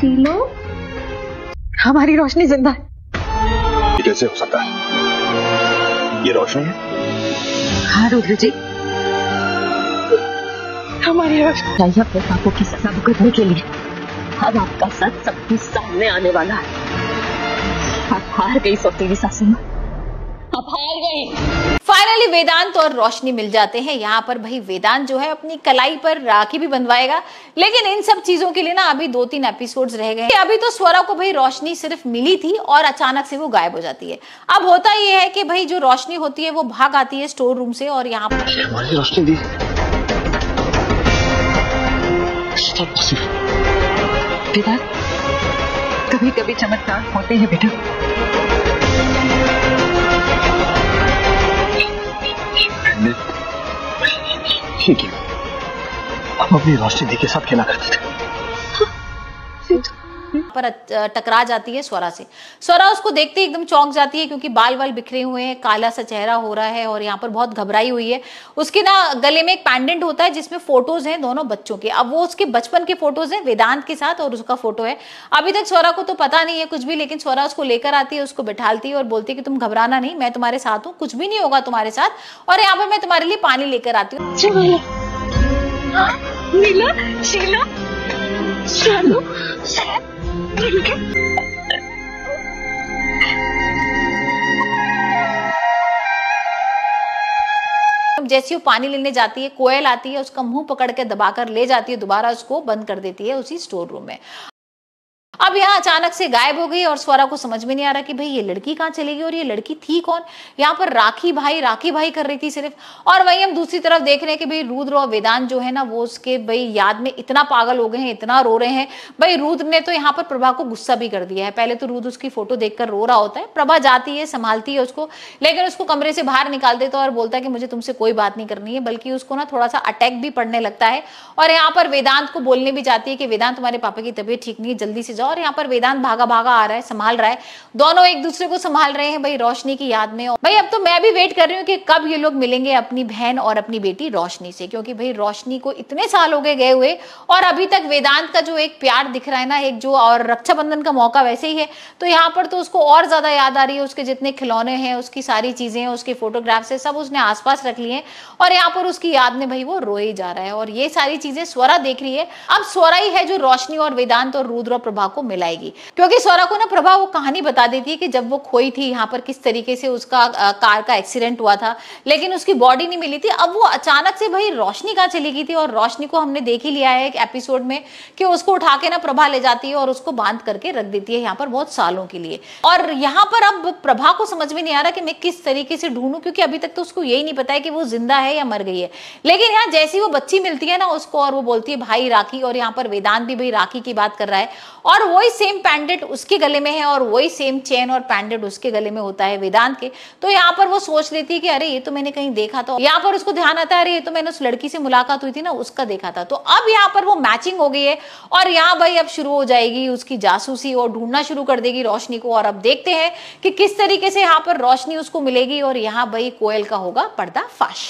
शीलो, हमारी रोशनी जिंदा है। ये कैसे हो सकता है? ये रोशनी है? हाँ रुद्र जी, हमारी रोशनी आई अपने पापों की सजा भुगतने के लिए। अब आपका सच सबके सामने आने वाला है। आप हार गई सौतेली सासू मां, आप हार गई। फाइनली वेदांत और रोशनी मिल जाते हैं। यहाँ पर भाई वेदांत जो है अपनी कलाई पर राखी भी बंधवाएगा, लेकिन इन सब चीजों के लिए ना अभी 2-3 एपिसोड्स रह गए हैं। अभी तो स्वरा को भाई रोशनी सिर्फ मिली थी और अचानक से वो गायब हो जाती है। अब होता ये है कि भाई जो रोशनी होती है वो भाग आती है स्टोर रूम से और यहाँ पर हमारी रोशनी दी। बेटा, कभी कभी चमत्कार होते हैं बेटा। ठीक है, हम अपनी रोशनी दी के साथ खेला करते थे। पर टकरा जाती है स्वरा से। स्वरा उसको देखते ही एकदम चौंक जाती है क्योंकि बाल वाल बिखरे हुए हैं, काला सा चेहरा हो रहा है और यहाँ पर बहुत घबराई हुई है। उसके ना गले में एक पैंडेंट होता है जिसमें फोटोज हैं दोनों बच्चों के। अब वो उसके बचपन के फोटोज हैं वेदांत के साथ और उसका फोटो है। अभी तक स्वरा को तो पता नहीं है कुछ भी, लेकिन स्वरा उसको लेकर आती है, उसको बिठालती है और बोलती है कि तुम घबराना नहीं, मैं तुम्हारे साथ हूँ, कुछ भी नहीं होगा तुम्हारे साथ। और यहाँ पर मैं तुम्हारे लिए पानी लेकर आती हूँ। शीला, जैसी वो पानी लेने जाती है, कोयल आती है, उसका मुंह पकड़ के दबाकर ले जाती है, दोबारा उसको बंद कर देती है उसी स्टोर रूम में। अब यहाँ अचानक से गायब हो गई और स्वरा को समझ में नहीं आ रहा कि भाई ये लड़की कहाँ चली गई और ये लड़की थी कौन। यहाँ पर राखी भाई कर रही थी सिर्फ। और वहीं हम दूसरी तरफ देख रहे हैं कि भाई रुद्र और वेदांत जो है ना वो उसके भाई याद में इतना पागल हो गए हैं, इतना रो रहे हैं। भाई रुद्र ने तो यहाँ पर प्रभा को गुस्सा भी कर दिया है। पहले तो रुद्र उसकी फोटो देखकर रो रहा होता है, प्रभा जाती है, संभालती है उसको, लेकिन उसको कमरे से बाहर निकाल देता है और बोलता है कि मुझे तुमसे कोई बात नहीं करनी है। बल्कि उसको ना थोड़ा सा अटैक भी पड़ने लगता है और यहाँ पर वेदांत को बोलने भी जाती है कि वेदांत तुम्हारे पापा की तबीयत ठीक नहीं है, जल्दी से जाओ। और यहाँ पर वेदांत भागा आ रहा है, संभाल रहा है, दोनों एक दूसरे को संभाल रहे हैं भाई रोशनी की याद में। भाई अब तो मैं भी वेट कर रही हूँ कि कब ये लोग मिलेंगे अपनी बहन और अपनी बेटी रोशनी से, क्योंकि भाई रोशनी को इतने साल हो गए हुए और अभी तक वेदांत का जो एक प्यार दिख रहा है ना, एक जो और रक्षाबंधन का मौका वैसे ही है, तो यहाँ पर तो उसको और ज्यादा याद आ रही है। उसके जितने खिलौने हैं, उसकी सारी चीजें, उसके फोटोग्राफ्स है, सब उसने आसपास रख लिए और यहाँ पर उसकी याद में भाई वो रोए जा रहा है। और ये सारी चीजें स्वरा देख रही है। अब स्वरा ही है जो रोशनी और वेदांत और रुद्र और प्रभा को मिलाएगी, क्योंकि स्वरा को ना प्रभा वो कहानी बता देती है कि जब वो खोई थी यहाँ पर किस तरीके से उसका कार का एक्सीडेंट हुआ था, लेकिन उसकी बॉडी नहीं मिली थी। अब वो अचानक से भाई रोशनी कहाँ चली गई थी और रोशनी को हमने देख ही लिया है एक एपिसोड में कि उसको उठा के ना प्रभा ले जाती है और उसको बांध करके रख देती है यहाँ पर बहुत सालों के लिए। और यहाँ पर अब प्रभा को समझ में नहीं आ रहा कि मैं किस तरीके से ढूंढूं, क्योंकि अभी तक तो उसको यही नहीं पता है कि वो जिंदा है या मर गई है। लेकिन यहाँ जैसी वो बच्ची मिलती है ना उसको और वो बोलती है भाई राखी, और यहाँ पर वेदांत भी भाई राखी की बात कर रहा है और वही सेम पैंडेंट उसके गले में है और वही सेम चेन और पैंडेंट उसके गले में होता है वेदांत के। तो यहाँ पर वो सोच लेती है कि अरे ये तो मैंने कहीं देखा था। यहाँ पर उसको ध्यान आता है अरे ये तो मैंने उस लड़की से मुलाकात हुई थी ना, उसका देखा था। तो अब यहाँ पर वो मैचिंग हो गई है और यहाँ भाई अब शुरू हो जाएगी उसकी जासूसी और ढूंढना शुरू कर देगी रोशनी को। और अब देखते हैं कि किस तरीके से यहाँ पर रोशनी उसको मिलेगी और यहाँ भाई कोयल का होगा पर्दाफाश।